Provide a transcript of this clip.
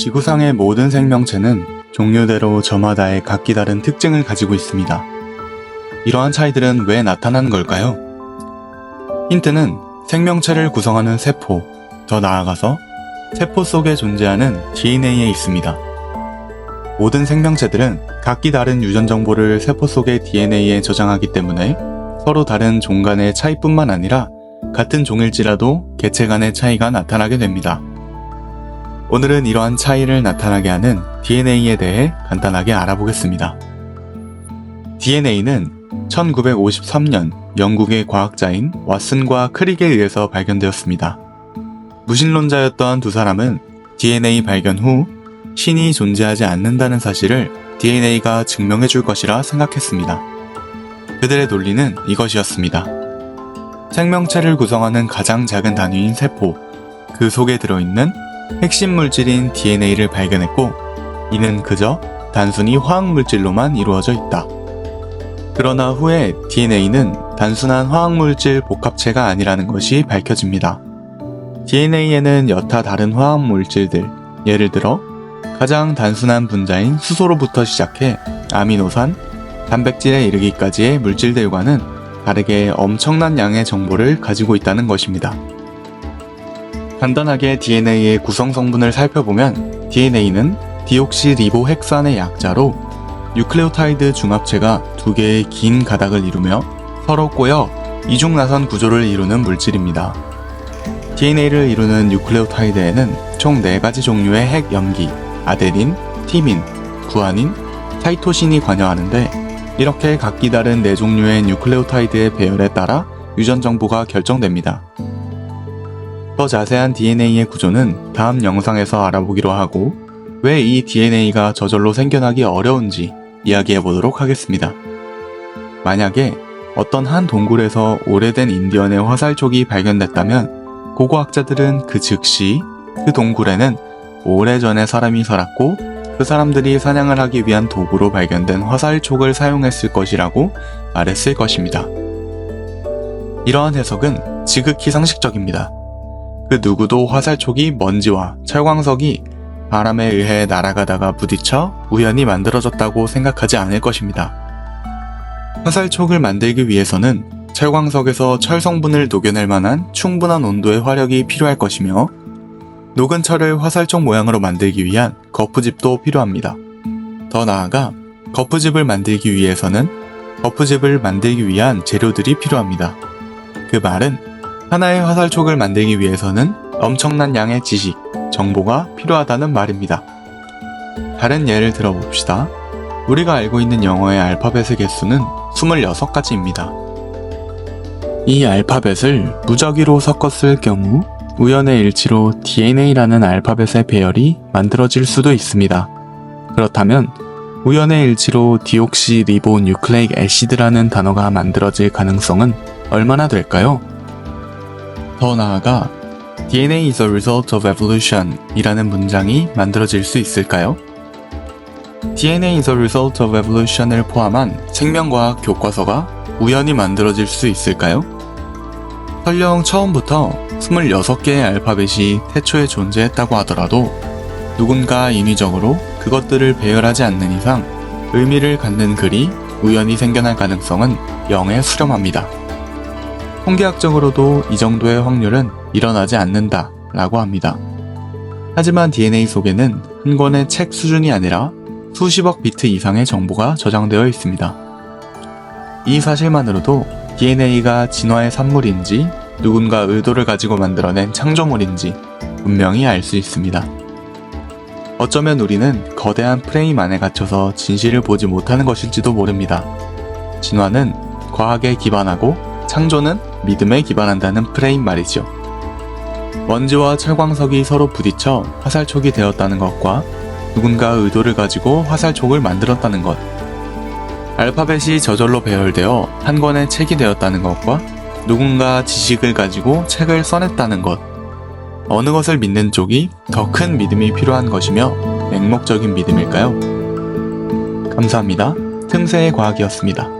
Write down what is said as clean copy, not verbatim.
지구상의 모든 생명체는 종류대로 저마다의 각기 다른 특징을 가지고 있습니다. 이러한 차이들은 왜 나타나는 걸까요? 힌트는 생명체를 구성하는 세포, 더 나아가서 세포 속에 존재하는 DNA에 있습니다. 모든 생명체들은 각기 다른 유전 정보를 세포 속의 DNA에 저장하기 때문에 서로 다른 종 간의 차이뿐만 아니라 같은 종일지라도 개체 간의 차이가 나타나게 됩니다. 오늘은 이러한 차이를 나타나게 하는 DNA에 대해 간단하게 알아보겠습니다. DNA는 1953년 영국의 과학자인 왓슨과 크릭에 의해서 발견되었습니다. 무신론자였던 두 사람은 DNA 발견 후 신이 존재하지 않는다는 사실을 DNA가 증명해 줄 것이라 생각했습니다. 그들의 논리는 이것이었습니다. 생명체를 구성하는 가장 작은 단위인 세포, 그 속에 들어있는 핵심 물질인 DNA를 발견했고, 이는 그저 단순히 화학물질로만 이루어져 있다. 그러나 후에 DNA는 단순한 화학물질 복합체가 아니라는 것이 밝혀집니다. DNA에는 여타 다른 화학물질들, 예를 들어 가장 단순한 분자인 수소로부터 시작해 아미노산, 단백질에 이르기까지의 물질들과는 다르게 엄청난 양의 정보를 가지고 있다는 것입니다. 간단하게 DNA의 구성 성분을 살펴보면 DNA는 디옥시리보핵산의 약자로 뉴클레오타이드 중합체가 두 개의 긴 가닥을 이루며 서로 꼬여 이중나선 구조를 이루는 물질입니다. DNA를 이루는 뉴클레오타이드에는 총 4가지 종류의 핵 염기, 아데닌, 티민, 구아닌, 사이토신이 관여하는데 이렇게 각기 다른 4종류의 뉴클레오타이드의 배열에 따라 유전 정보가 결정됩니다. 더 자세한 DNA의 구조는 다음 영상에서 알아보기로 하고 왜 이 DNA가 저절로 생겨나기 어려운지 이야기해 보도록 하겠습니다. 만약에 어떤 한 동굴에서 오래된 인디언의 화살촉이 발견됐다면 고고학자들은 그 즉시 그 동굴에는 오래전에 사람이 살았고 그 사람들이 사냥을 하기 위한 도구로 발견된 화살촉을 사용했을 것이라고 말했을 것입니다. 이러한 해석은 지극히 상식적입니다. 그 누구도 화살촉이 먼지와 철광석이 바람에 의해 날아가다가 부딪혀 우연히 만들어졌다고 생각하지 않을 것입니다. 화살촉을 만들기 위해서는 철광석에서 철 성분을 녹여낼 만한 충분한 온도의 화력이 필요할 것이며 녹은 철을 화살촉 모양으로 만들기 위한 거푸집도 필요합니다. 더 나아가 거푸집을 만들기 위해서는 거푸집을 만들기 위한 재료들이 필요합니다. 그 말은 하나의 화살촉을 만들기 위해서는 엄청난 양의 지식, 정보가 필요하다는 말입니다. 다른 예를 들어봅시다. 우리가 알고 있는 영어의 알파벳의 개수는 26가지입니다. 이 알파벳을 무작위로 섞었을 경우 우연의 일치로 DNA라는 알파벳의 배열이 만들어질 수도 있습니다. 그렇다면 우연의 일치로 디옥시리보뉴클레익 애시드라는 단어가 만들어질 가능성은 얼마나 될까요? 더 나아가 DNA is a result of evolution 이라는 문장이 만들어질 수 있을까요? DNA is a result of evolution을 포함한 생명과학 교과서가 우연히 만들어질 수 있을까요? 설령 처음부터 26개의 알파벳이 태초에 존재했다고 하더라도 누군가 인위적으로 그것들을 배열하지 않는 이상 의미를 갖는 글이 우연히 생겨날 가능성은 0에 수렴합니다. 통계학적으로도 이 정도의 확률은 일어나지 않는다 라고 합니다. 하지만 DNA 속에는 한 권의 책 수준이 아니라 수십억 비트 이상의 정보가 저장되어 있습니다. 이 사실만으로도 DNA가 진화의 산물인지 누군가 의도를 가지고 만들어낸 창조물인지 분명히 알 수 있습니다. 어쩌면 우리는 거대한 프레임 안에 갇혀서 진실을 보지 못하는 것일지도 모릅니다. 진화는 과학에 기반하고 창조는 믿음에 기반한다는 프레임 말이죠. 먼지와 철광석이 서로 부딪혀 화살촉이 되었다는 것과 누군가 의도를 가지고 화살촉을 만들었다는 것, 알파벳이 저절로 배열되어 한 권의 책이 되었다는 것과 누군가 지식을 가지고 책을 써냈다는 것, 어느 것을 믿는 쪽이 더 큰 믿음이 필요한 것이며 맹목적인 믿음일까요? 감사합니다. 틈새의 과학이었습니다.